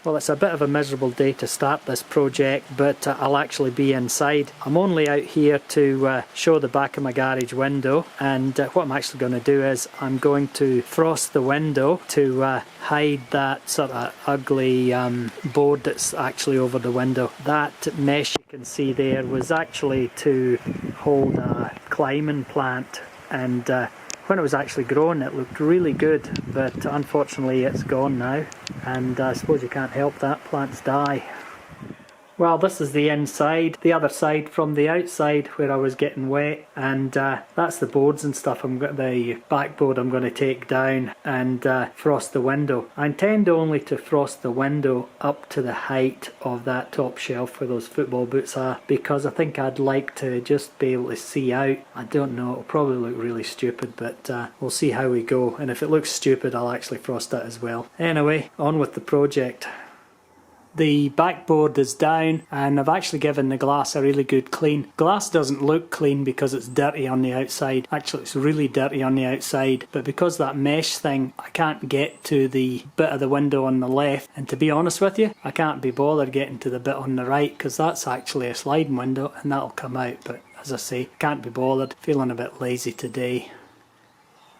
Well, it's a bit of a miserable day to start this project, but I'll actually be inside. I'm only out here to show the back of my garage window, and what I'm actually going to do is I'm going to frost the window to hide that sort of ugly board that's actually over the window. That mesh you can see there was actually to hold a climbing plant, and when it was actually growing it looked really good, but unfortunately it's gone now, and I suppose you can't help that, plants die. Well, this is the inside, the other side from the outside where I was getting wet, and that's the boards and stuff. The backboard I'm going to take down and frost the window. I intend only to frost the window up to the height of that top shelf where those football boots are, because I think I'd like to just be able to see out. I don't know, it'll probably look really stupid, but we'll see how we go, and if it looks stupid I'll actually frost that as well. Anyway, on with the project. The backboard is down, and I've actually given the glass a really good clean. Glass doesn't look clean because it's dirty on the outside. Actually, it's really dirty on the outside, but because that mesh thing, I can't get to the bit of the window on the left, and to be honest with you, I can't be bothered getting to the bit on the right because that's actually a sliding window and that'll come out, but as I say, can't be bothered. Feeling a bit lazy today.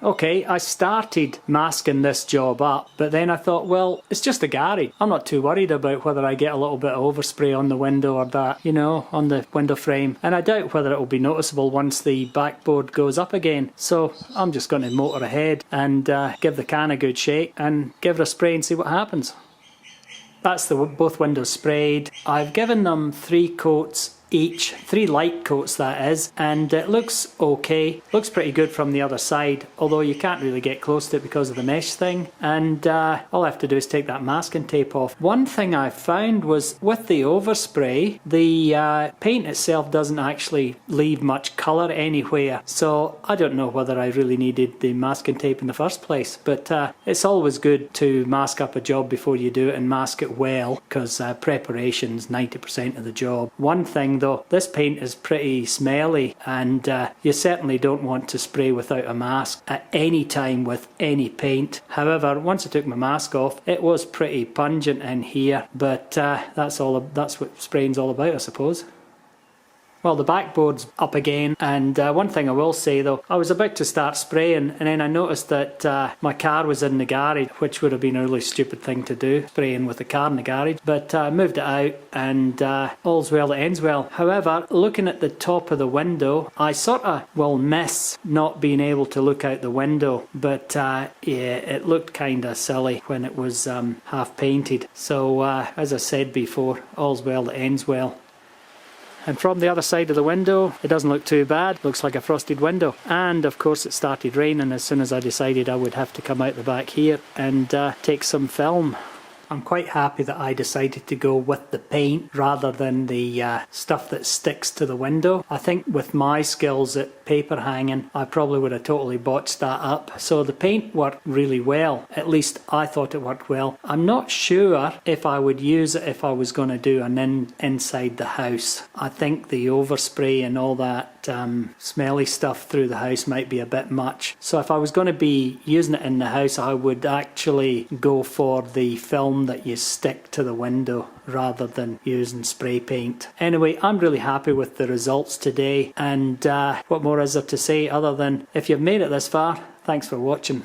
Okay, I started masking this job up, but then I thought, well, it's just a garage. I'm not too worried about whether I get a little bit of overspray on the window or that, you know, on the window frame. And I doubt whether it will be noticeable once the backboard goes up again. So I'm just going to motor ahead and give the can a good shake and give it a spray and see what happens. That's both windows sprayed. I've given them 3 coats each, 3 light coats that is, and it looks okay. Looks pretty good from the other side, although you can't really get close to it because of the mesh thing, and all I have to do is take that masking tape off. One thing I found was with the overspray, the paint itself doesn't actually leave much colour anywhere, so I don't know whether I really needed the masking tape in the first place, but it's always good to mask up a job before you do it and mask it well, because preparation's 90% of the job. One thing though, this paint is pretty smelly, and you certainly don't want to spray without a mask at any time with any paint. However, once I took my mask off, it was pretty pungent in here, but that's what spraying's all about, I suppose. Well, the backboard's up again, and one thing I will say though, I was about to start spraying and then I noticed that my car was in the garage, which would have been a really stupid thing to do, spraying with the car in the garage, but I moved it out, and all's well that ends well. However, looking at the top of the window, I sort of will miss not being able to look out the window, but yeah, it looked kind of silly when it was half painted. So as I said before, all's well that ends well. And from the other side of the window, it doesn't look too bad. Looks like a frosted window. And of course it started raining as soon as I decided I would have to come out the back here and take some film. I'm quite happy that I decided to go with the paint rather than the stuff that sticks to the window. I think with my skills at paper hanging, I probably would have totally botched that up. So the paint worked really well. At least I thought it worked well. I'm not sure if I would use it if I was going to do an inside the house. I think the overspray and all that smelly stuff through the house might be a bit much. So if I was going to be using it in the house, I would actually go for the film that you stick to the window rather than using spray paint. Anyway, I'm really happy with the results today, and what more is there to say other than if you've made it this far, thanks for watching.